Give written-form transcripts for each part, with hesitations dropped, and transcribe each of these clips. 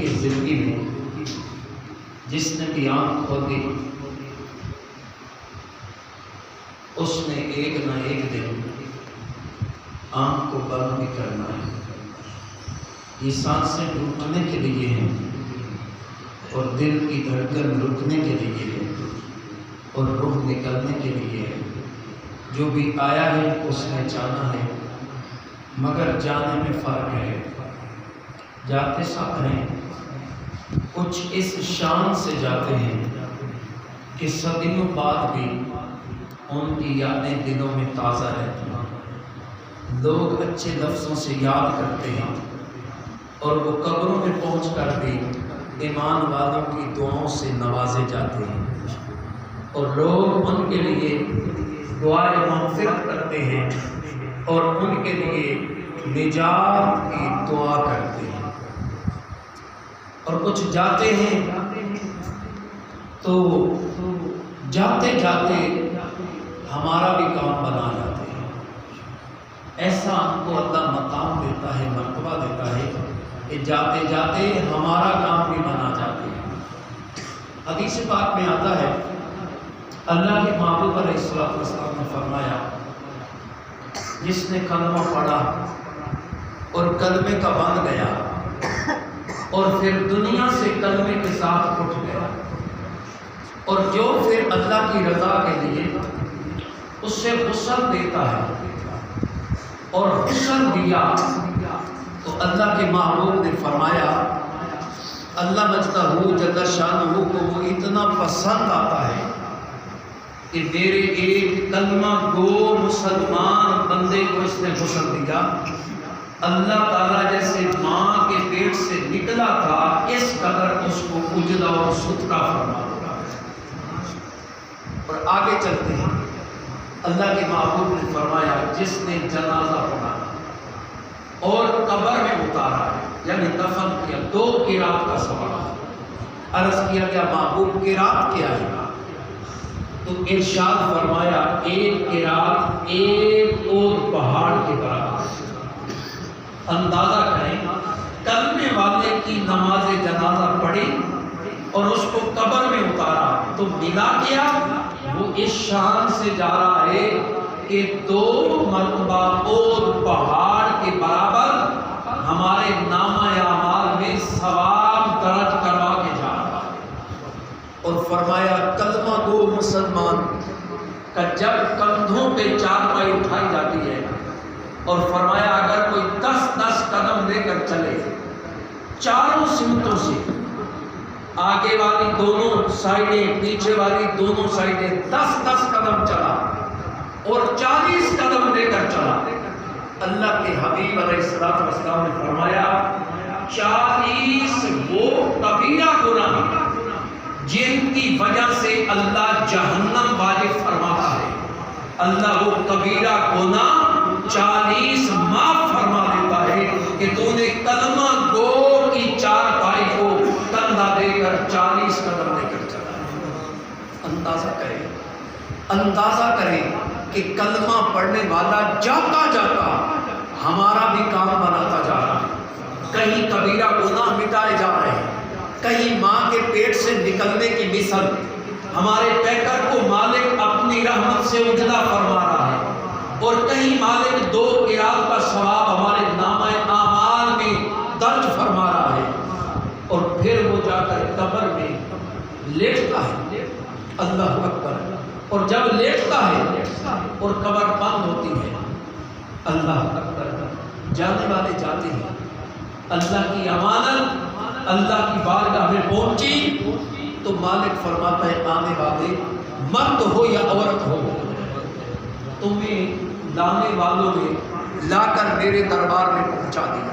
کی زندگی میں جس نے بھی آنکھ کھولی اس نے ایک نہ ایک دن آنکھ کو بند بھی کرنا ہے۔ یہ سانسیں رکنے کے لیے ہیں اور دل کی دھڑکن رکنے کے لیے ہے اور روح نکلنے کے لیے ہے۔ جو بھی آیا ہے اس نے جانا ہے، مگر جانے میں فرق ہے۔ جاتے ساتھ ہیں، کچھ اس شان سے جاتے ہیں کہ صدیوں بعد بھی ان کی یادیں دلوں میں تازہ رہتی ہیں۔ لوگ اچھے لفظوں سے یاد کرتے ہیں اور وہ قبروں میں پہنچ کر بھی ایمان والوں کی دعاؤں سے نوازے جاتے ہیں، اور لوگ ان کے لیے دعائے مغفرت کرتے ہیں اور ان کے لیے نجات کی دعا کرتے ہیں۔ اور کچھ جاتے ہیں تو جاتے جاتے ہمارا بھی کام بنا جاتے ہیں۔ ایسا ہم کو اللہ مقام دیتا ہے، مرتبہ دیتا ہے کہ جاتے جاتے ہمارا کام بھی بنا جاتے ہیں۔ حدیث پاک میں آتا ہے، اللہ کے محبوب علیہ السلام نے فرمایا، جس نے کلمہ پڑھا اور کلمے کا بن گیا اور پھر دنیا سے کلمے کے ساتھ اٹھ گیا، اور جو پھر اللہ کی رضا کے لیے اس سے غسل دیتا ہے اور غسل دیا، تو اللہ کے محبوب نے فرمایا، اللہ مجدہ جل شانہ کو وہ اتنا پسند آتا ہے کہ میرے ایک کلمہ گو مسلمان بندے کو اس نے غسل دیا، اللہ تعالیٰ جیسے ماں کے پیٹ سے نکلا تھا اس قدر اس کو اجلا اور ستھرا فرما دیا۔ اور آگے چلتے ہیں، اللہ کے محبوب نے فرمایا، جس نے جنازہ پڑھا اور قبر میں اتارا یعنی دفن کیا، 2 قرات کا سوال عرض کیا گیا، محبوب قرات کیا ہے؟ تو ارشاد فرمایا، ایک قرات ایک اور پہاڑ کے برابر۔ اندازہ کریں، کلمے والے کی نماز جنازہ پڑھی اور اس کو قبر میں اتارا تو ملا کیا؟ وہ اس شان سے جا رہا ہے کہ 2 مرتبہ اور پہاڑ کے برابر ہمارے نامہ اعمال میں ثواب درج کروا کے جا رہا ہے۔ اور فرمایا، کلمہ گو مسلمان کا جب کندھوں پہ چارپائی اٹھائی جاتی ہے اور فرمایا اگر کوئی 10 قدم لے کر چلے چاروں سمتوں سے، آگے والی دونوں سائڈیں پیچھے والی دونوں سائڈیں 10 قدم چلا اور 40 قدم لے کر چلا، اللہ کے حبیب علیہ السلام نے فرمایا 40 وہ کبیرہ گناہ جن کی وجہ سے اللہ جہنم واجب فرماتا ہے، اللہ وہ کبیرہ گناہ 40 معاف فرما دیتا ہے کہ تو نے کلمہ گو کی چارپائی کو کندھا دے کر 40 قدم لے کر چلا۔ اندازہ کریں کہ کلمہ پڑھنے والا جاتا جاتا ہمارا بھی کام بناتا جا رہا ہے، کہیں کبیرہ گناہ مٹائے جا رہے ہیں، کہیں ماں کے پیٹ سے نکلنے کی مثل ہمارے پیکر کو مالک اپنی رحمت سے اجلا فرما رہا ہے، اور کہیں مالک 2 قرات کا ثواب ہمارے نامہ اعمال میں درج فرما رہا ہے، اور پھر وہ جا کر قبر میں لیٹتا ہے، اللہ اکبر، اور جب لیٹتا ہے اور قبر بند ہوتی ہے، اللہ اکبر، جانے والے جاتے ہیں، اللہ کی امانت اللہ کی بارگاہ میں پہنچی تو مالک فرماتا ہے، آنے والے مرد ہو یا عورت ہو، تمہیں لانے والوں نے لا کر میرے دربار میں پہنچا دیا،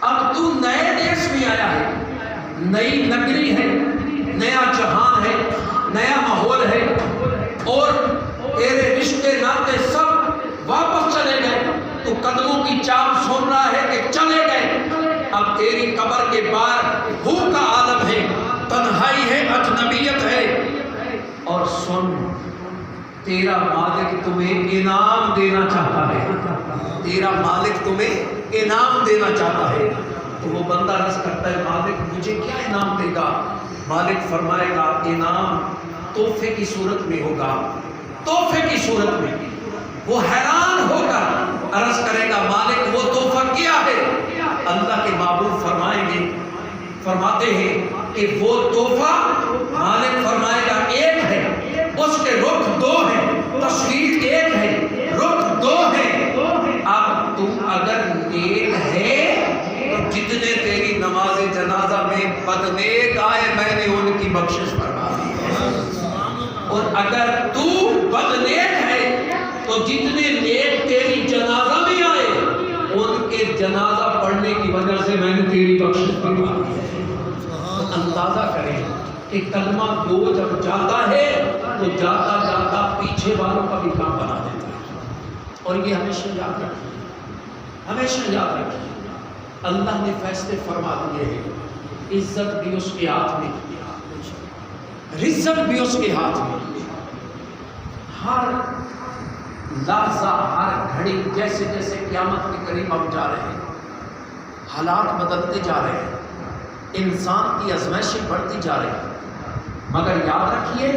اب تو نئے دیش میں آیا ہے، نئی نگری ہے، نیا جہان ہے، نیا ماحول ہے، اور تیرے رشتے ناتے سب واپس چلے گئے، تو قدموں کی چاپ سن رہا ہے کہ چلے گئے، اب تیری قبر کے باہر ہو کا عالم ہے، تنہائی ہے، اجنبیت ہے، اور سن تیرا مالک تمہیں انعام دینا چاہتا ہے، تیرا مالک تمہیں انعام دینا چاہتا ہے۔ تو وہ بندہ رس کرتا ہے، مالک مجھے کیا انعام دے گا؟ مالک فرمائے گا انعام تحفے کی صورت میں ہوگا، تحفے کی صورت میں۔ وہ حیران ہو کر عرض کرے گا مالک وہ تحفہ کیا ہے؟ اللہ کے معبود فرمائیں گے، فرماتے ہیں کہ وہ تحفہ مالک فرمائے گا ایک ہے، اس کے رخ دو ہیں، تصویر ایک ہے، رخ دو ہیں۔ اب تم اگر نیک ہے تو جتنے تیری نماز جنازہ میں بدنیک آئے میں نے ان کی بخشش فرما دی ہے، اور اگر تو بدنیک ہے تو جتنے نیک تیری جنازہ میں آئے ان کے جنازہ پڑھنے کی وجہ سے میں نے تیری بخشش فرما دی ہے۔ اندازہ کریں کہ کلمہ گو جب جاتا ہے تو جاتا جاتا پیچھے والوں کا بھی کام بنا دیتا ہے۔ اور یہ ہمیشہ یاد رکھیں، ہمیشہ یاد رکھیں، اللہ نے فیصلے فرما دیے ہیں، عزت بھی اس کے ہاتھ میں، رزق بھی اس کے ہاتھ میں۔ ہر لحظہ ہر گھڑی جیسے جیسے قیامت کے قریب ہم جا رہے ہیں حالات بدلتے جا رہے ہیں، انسان کی آزمائشیں بڑھتی جا رہی ہیں، مگر یاد رکھیے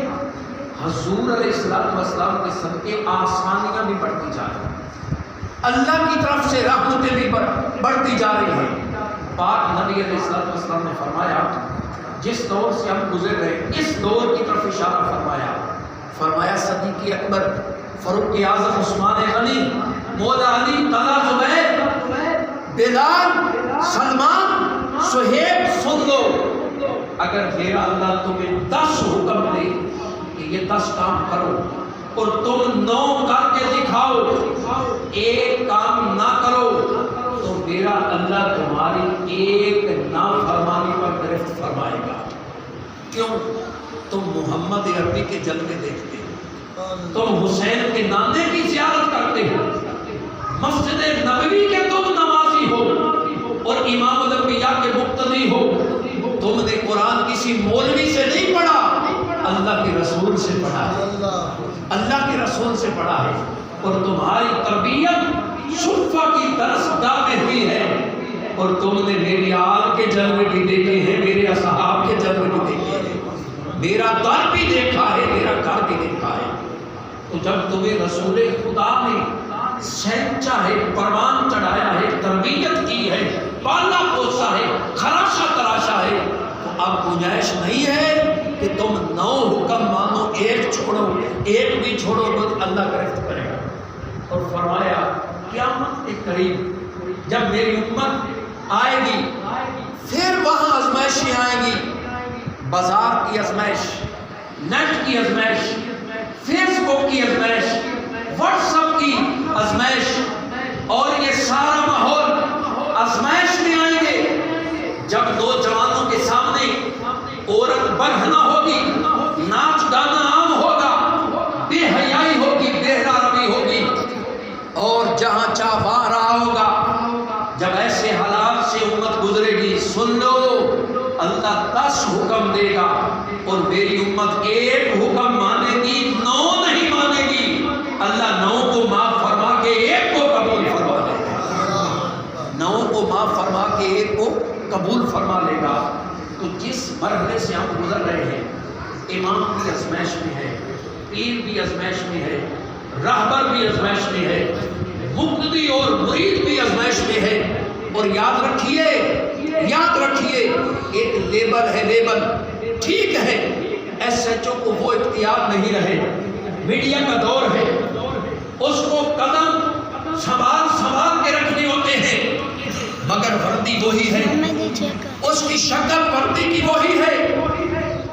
حضور علیہ السلام کے صدقے آسانیاں بھی بڑھتی جا رہی ہیں، اللہ کی طرف سے رحمتیں بھی بڑھتی جا رہی ہیں۔ پاک نبی علیہ السلام نے فرمایا جس دور سے ہم گزر رہے ہیں اس دور کی طرف اشارہ فرمایا صدیق اکبر، فاروق اعظم، عثمان غنی، مولا علی، طلحہ، زبیر، بلال، سلمان، صہیب، سن لو اگر میرا اللہ تمہیں 10 حکم دے کہ یہ 10 کام کرو اور تم 9 کر کے دکھاؤ، ایک کام نہ کرو تو میرا اللہ تمہاری ایک نافرمانی پر گرفت فرمائے گا۔ کیوں؟ تم محمد عربی کے جلوے دیکھتے ہو، تم حسین کے نانے کی زیارت کرتے ہو، مسجد نبوی کے تم نمازی ہو اور امام الانبیاء کے مقتدی ہو، تم نے قرآن کسی مولوی سے نہیں پڑھا، اللہ کے رسول سے پڑھا ہے، اللہ کے رسول سے پڑھا ہے، اور تمہاری تربیت صفہ کی درسگاہ میں ہوئی ہے، اور تم نے میری آل کے جلوے بھی دیکھے ہیں، میرے اصحاب کے جلوے بھی دیکھے ہیں، میرا در بھی دیکھا ہے، میرا گھر بھی دیکھا ہے۔ تو جب تمہیں رسول خدا نے سینچا ہے، پروان چڑھایا ہے، تربیت کی ہے، پالا پوسا ہے، خراشا تراشا ہے، تو اب گنجائش نہیں ہے کہ تم 9 حکم مانو، ایک چھوڑو، ایک بھی چھوڑو تو اللہ گرفت کرے گا۔ اور فرمایا قیامت کے قریب جب میری امت آئے گی پھر وہاں آزمائشیں آئیں گی، بازار کی آزمائش، نیٹ کی آزمائش، فیس بک کی آزمائش، واٹس ایپ کی آزمائش، اور یہ سارا ماحول آزمائش میں آئیں گے جب نوجوانوں کے سامنے عورت برہنہ ہوگی، ناچ گانا عام ہوگا، بے حیائی ہوگی، بے حرمتی ہوگی، اور جہاں چاہ وہاں رہا ہوگا۔ جب ایسے حالات سے امت گزرے گی، سن لو اللہ 10 حکم دے گا اور میری امت ایک حکم مانے گی، 9 نہیں مانے گی۔ اللہ 9 کو معاف فرما کے ایک کو قبول فرما لے گا، 9 کو معاف فرما کے ایک کو قبول فرما لے گا۔ تو جس مرحلے سے ہم گزر رہے ہیں، امام بھی آزمائش میں ہے، پیر بھی آزمائش میں ہے، راہبر بھی آزمائش میں ہے، مقتدی اور مرید بھی آزمائش میں ہے۔ اور یاد رکھیے ایک لیبل ہے، لیبل ٹھیک ہے، ایس ایچ او کو وہ اختیار نہیں رہے، میڈیا کا دور ہے، اس کو قدم سنبھال کے رکھنے ہوتے ہیں، مگر وردی وہی ہے، اس کی شکل وردی کی وہی ہے،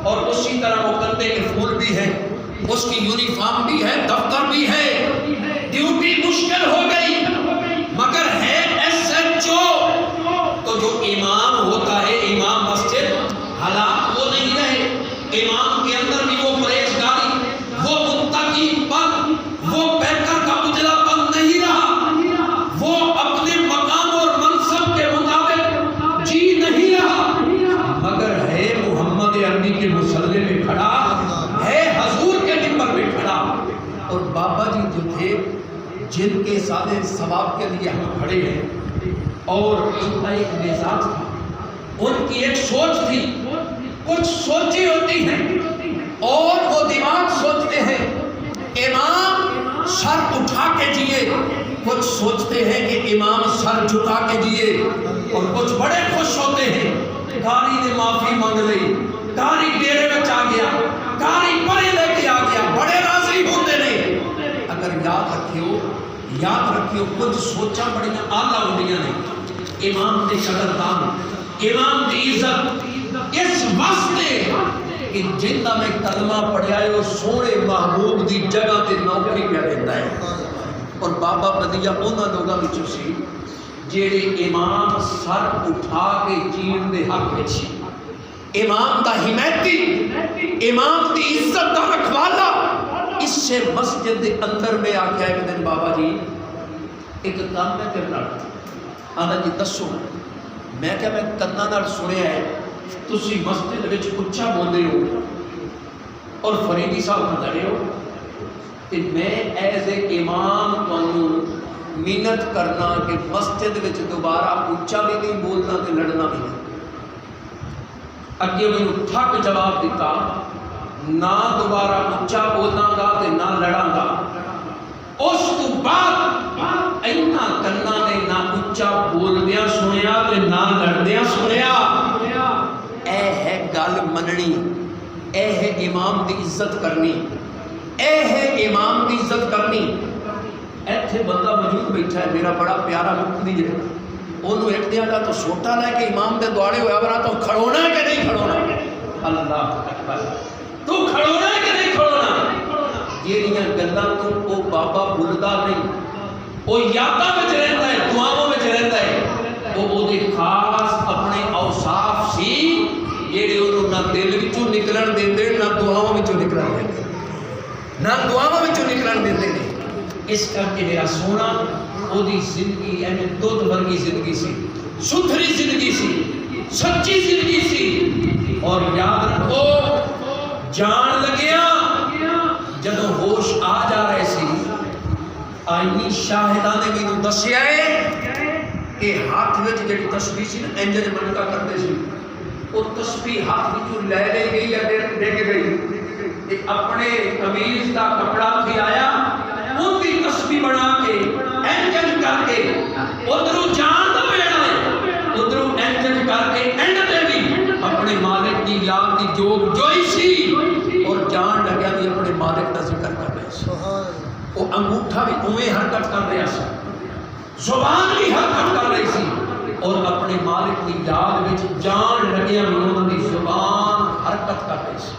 اور اسی طرح وہ کندھے کے پھول بھی ہے، اس کی یونیفارم بھی ہے، دفتر بھی ہے، ڈیوٹی مشکل ہو گئی، مگر ہے ایس ایچ او۔ تو جو امام ہوتا ہے، امام مسجد، حالات وہ نہیں رہے، امام کے اندر بھی وہ پرہیزگاری، وہ متقی پن، وہ پیکر کا اجلا پن نہیں رہا، وہ اپنے مقام اور منصب کے مطابق جی نہیں رہا، مگر ہے محمد عربی کے مصلی میں کھڑا، ہے حضور کے منبر میں کھڑا۔ اور بابا جی جو تھے جن کے سادے ثواب کے لیے ہم کھڑے ہیں، اور ان کا ایک مزاج تھا، ان کی ایک سوچ تھی، کچھ سوچی ہوتی ہیں اور وہ دماغ سوچتے ہیں امام سر اٹھا کے جیے، کچھ سوچتے ہیں کہ امام سر جھکا کے جیے، اور کچھ بڑے خوش ہوتے ہیں کاری نے معافی مانگ لی، کاری ڈیرے میں آ گیا، کاری پرے لے کے آ گیا، بڑے راضی ہوتے نہیں۔ اگر یاد رکھیو کچھ سوچا بڑیاں آلہ ہوندیاں نے، امام دے قدردان، امام دی عزت اس واسطے کہ جنہ میں کلمہ پڑھیا ہے وہ سونے محبوب دی جگہ تے نوکری پہ رہتا ہے۔ اور بابا بدیہ انہاں لوگاں وچوں سی جیڑے امام سر اٹھا کے جین دے حق وچ سی، امام دا حمایتی، امام دی عزت دا رکھوالا۔ اس سے مسجد دے اندر میں آکھیا ایک دن بابا جی ایک کام میں کرنا، آندا جی دسو، میں کہا میں کنا نال سنیا ہے تسی مسجد وچ اچھا بولے ہو اور فریدی صاحب کھڑے ہو، کہ میں ایز اے امام تانوں محنت کرنا کہ مسجد وچ دوبارہ اچھا بھی نہیں بولنا تے لڑنا بھی نہیں۔ اگے میں تھک جواب دیتا، نہ دوبارہ اچھا بولنا گا تے نہ لڑاں گا۔ اس تو بعد اینا کنا نے نہ اچھا بولدیاں سنیا تے نہ لڑدیاں سنیا۔ اے ہے گل مننی، اے ہے امام دی عزت کرنی، اے ہے امام دی عزت کرنی۔ ایتھے بندہ موجود بیٹھا ہے میرا بڑا پیارا مفتی ہے، انہوں ایک دیا گا تو سوٹا لے کے امام دے دوارے ہویا بنا تو کھڑونا ہے کہ نہیں کھڑونا؟ اللہ اکبر، تو کھڑونا ہے کہ نہیں کھڑونا؟ یہ لیاں گلہ تو وہ بابا بلدہ نہیں، وہ یادہ میں رہتا ہے، دعاوں میں رہتا ہے، وہ دے خاص اپنے اوصاف سی یہ انہوں نہ دل وچوں نکلن دیندے نہ دعاوں وچوں نکلن دیندے، نہ دعاوں وچوں نکلن دیندے نہیں۔ اس کر کے میرا سونا وہ دی زندگی اینے دودھ ورگی زندگی سی، ستھری زندگی سی، سچی زندگی سی۔ اور یاد رکھو جان لگیا جدوں ہوش آ جا رہے سی، آئینی شاہدہ نے بھی دسیا ہے کہ ہاتھ وچ جڑی تسبیح سی نا انج منکا کرتے سی، وہ تسبیح ہاتھ وچوں لے گئی یا ڈگ گئی، تے اپنے قمیض دا کپڑا تھی آیا ان کی تسبیح بنا کے انجن کر کے ادھروں جان دا ویڑا ہے، ادھروں انجن کر کے اینڈ تے بھی اپنے مالک کی یاد کی جوگ جوئی سی، اور جان لگیا بھی اپنے مالک دا ذکر کر رہے سی۔ وہ انگوٹھا بھی اویں حرکت کر رہا سی، زبان بھی حرکت کر رہی سی، اور اپنے مالک کی یاد وچ جان لگیا بھی انہوں دی زبان حرکت کر رہی سی۔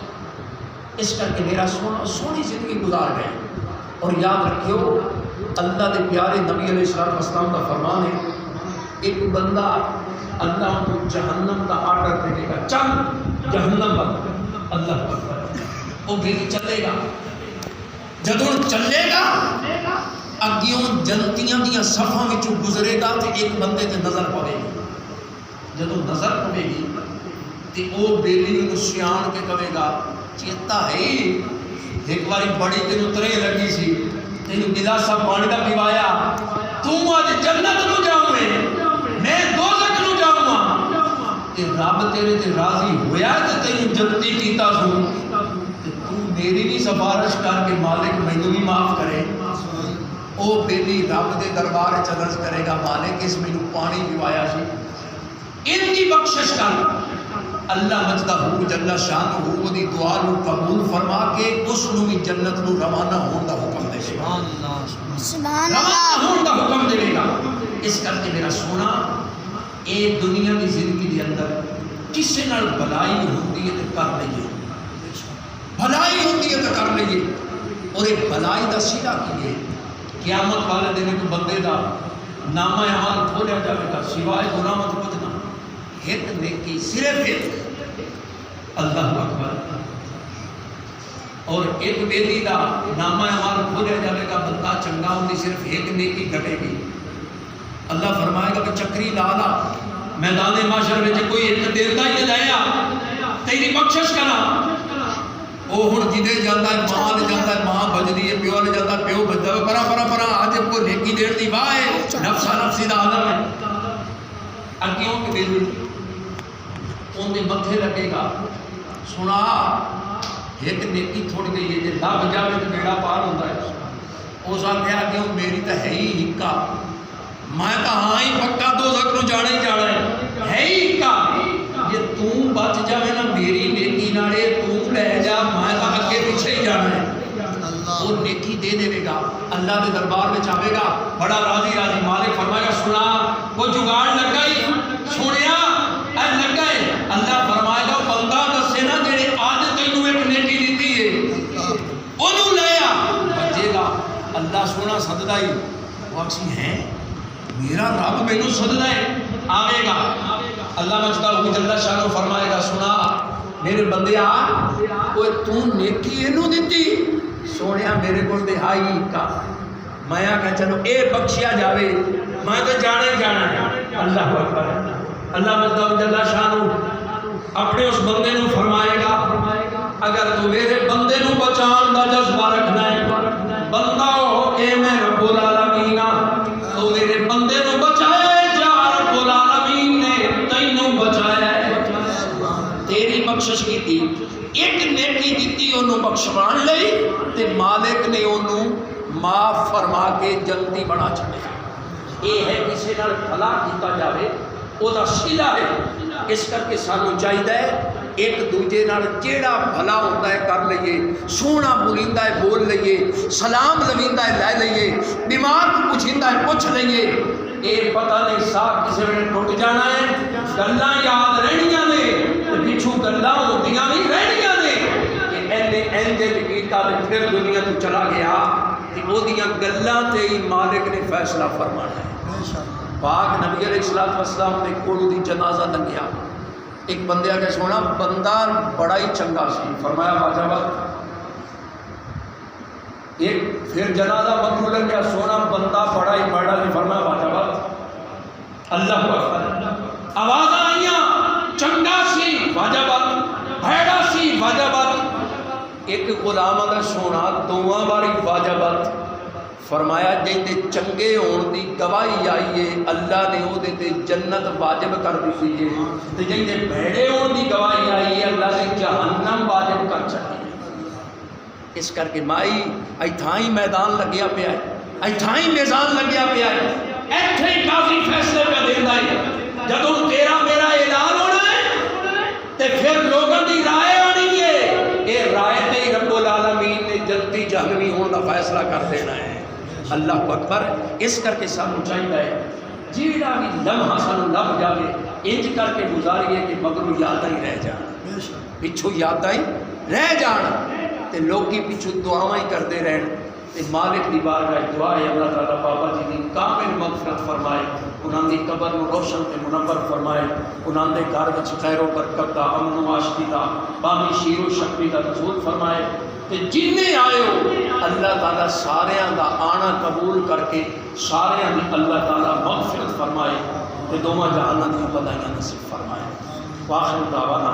اس کر کے میرا سونی زندگی گزار گئے۔ اور یاد رکھیو اللہ دے پیارے نبی علیہ السلام کا فرمان ہے، ایک بندہ اللہ کو جہنم کا آرڈر دے گا، چل جہنم پر، اللہ پر وہ بھی چلے گا، جدوں چلے گا اگیوں جنتیاں دیاں صفاں وچوں گزرے گا تے ایک بندے تے نظر پوے گی، جدوں نظر پوے گی تے او بیلی نوں سیان کے کہے گا چیتا ہے ایک باری بڑی تینوں ترے لگی سی، تینوں گلاسا پانی کا پیوایا، تم آج جنت نو جاؤں میں دوزخ نو جاؤں گا، تے رب تیرے تے راضی ہویا تے تینوں جنتی کیتا سوں، تے تو میری بھی سفارش کر کے مالک مینوں بھی معاف کرے۔ او بیلی رب دے دربار چرز کرے گا، مالک اس مینوں پانی پیوایا سی، ان کی بخشش کر۔ اللہ مجدہ جل شان وہ دی دعا نو قبول فرما کے اس نو بھی جنت نو روانہ ہون دا حکم دے گا، سبحان اللہ، روانہ ہون دا حکم دے گا۔ اس کر کے میرا سونا اے دنیا کی زندگی دے اندر کسے نال بھلائی ہوندی ہے تے کر لئیے، بھلائی ہوندی ہے تے کر لئیے، اور ایک بھلائی دا سیدھا کیے قیامت والے دن کو بندے دا نامہ اعمال کھولیا جائے گا، سوائے گناہ مت کچھ نہ، ایک نیکی صرف ایک، اللہ اکبر۔ اور ایک بیٹی دا نامہ اعمال کھولیا جائے گا، بندہ چنگا ہوندی صرف ایک نیکی گھٹے گی، اللہ فرمائے گا کہ چکری لالا میدان معاشر میں کوئی ایک دیتا ہی لایا تیری بخشش کرا، وہ ہن جدے جاتا ہے ماں لے جاتا ہے ماں بجدی ہے، پیو لے جاتا ہے پیو بجدا ہے، پرا آج کو نیکی دین دی واہ ہے، نفسا نفسی دا عالم ہے۔ اگیوں کے بیلی ان کے متھے لگے گا سنا ایک نیکی تھوڑ گئی ہے جی لگ جائے تو بیڑا پار ہوتا ہے اس آخیا کہ وہ میری تو ہے ہی ہکا میں تو ہاں ہی پکا دوزخ نو جانا ہی جانا ہے ہی ہکا جی تم بچ جائے نا میری نیکی نالے تم لے جا میں تو اگے پیچھے ہی جانا ہے وہ نیکی دے دے گا اللہ کے دربار میں آئے گا بڑا راضی راضی مالک فرمائے گا سنا وہ جگاڑ لگا ہی سنیا اے لگا ہے اللہ فرمائے گا بندہ دسے نا جڑے آج تینوں ایک نیکی دیتی ہے انہوں لے آ بچے گا اللہ سونا سددا ہی وہ اکسی ہیں میرا رب مینوں سددا ہے آئے گا اللہ مجدہ ہوئی جلدہ شاہ فرمائے گا سنا میرے بندے آ کوئی تو نیکی انہوں دیتی سونیا میرے کو دہائی کا میں آگا چلو اے بخشیا جاوے میں تو جانا ہی جانا ہے اللہ اکبر اللہ مجدہ جللہ شانو اپنے اس بندے نو فرمائے گا اگر تو میرے بندے نو بچان دا جذبہ رکھنا ہے بندہ ہو کہ میں رب العالمین تو میرے بندے نو بچائے جا رب العالمین نے تینوں بچایا ہے تیری بخشش کی تھی ایک نیکی دیتی انہوں بخشوان لئی تے مالک نے انہوں معاف فرما کے جنتی بنا چھڑے یہ ہے کسی نال بھلا کیتا جاوے او دا صلہ ہے اس کر کے سانو چاہیے ایک دوجے نال جیڑا بھلا ہوتا ہے کر لئیے سونا بولیندا ہے بول لئیے سلام لویندا ہے لے لئیے بیمار کو پوچھیندا ہے پوچھ لئیے اے پتہ نہیں صاحب کسی ویلے ٹوٹ جانا ہے گلاں یاد رہنیاں نے تے پچھو گلاں ہوندیاں بھی رہنیاں نے کہ اینے انجل کیتا تے پھر دنیا تو چلا گیا تے اودیاں گلاں تے ہی مالک نے فیصلہ فرمانا ہے پاک نبی علیہ السلام نے کولو دی جنازہ لنگیا ایک بندے آگے سونا بندہ بڑا ہی چنگا سی فرمایا واجبات ایک پھر جنازہ مکرو لگ گیا سونا بندہ بڑا ہی بڑا سی فرمایا واجبات اللہ اکبر آواز آئیاں چنگا سی واجبات بھیڑا سی واجبات ایک غلام آگے سونا دعا باری واجبات فرمایا جن دے چنگے ہون دی گواہی آئیے اللہ نے او دے جنت واجب کر دی ہے تے جن دے بھڑے ہون دی گواہی آئیے اللہ نے جہنم واجب کر چکی اس کر کے مائی ایتھائی میدان لگیا پیا ہے ایتھائی میدان لگیا پیا ہے ایتھے قاضی فیصلے پہ دیندا ہے جدوں تیرا میرا اعلان ہونا ہے تے پھر لوگوں دی رائے آنی ہے اے رائے تے رب العالمین نے جنتی جہنمی ہون دا فیصلہ کر دینا ہے اللہ اکبر اس کر کے سانو چاہیے جیڑا بھی لمحہ سانو لب جاوے انج کر کے گزاریے کہ مگرو یاد ہی رہ جان پچھو یاد ہی رہ جان تے لوگی پچھو دعاواں ہی کرتے رہن تے مالک دی بارگاہ دعا ہے اللہ تعالیٰ بابا جی دی کامل مغفرت فرمائے انہاں دی قبر نو روشن تے منور فرمائے انہاں دے گھر وچ خیر و برکت دا امن و عاشقی دا بامی شیر و شکری دا نزول فرمائے تے جنہیں آئے ہو اللہ تعالیٰ ساریاں دا آنا قبول کر کے ساریاں دی اللہ تعالیٰ مغفرت فرمائے تے دوما جہانہ دی بدائیاں نصیب فرمائے واخر دعوانا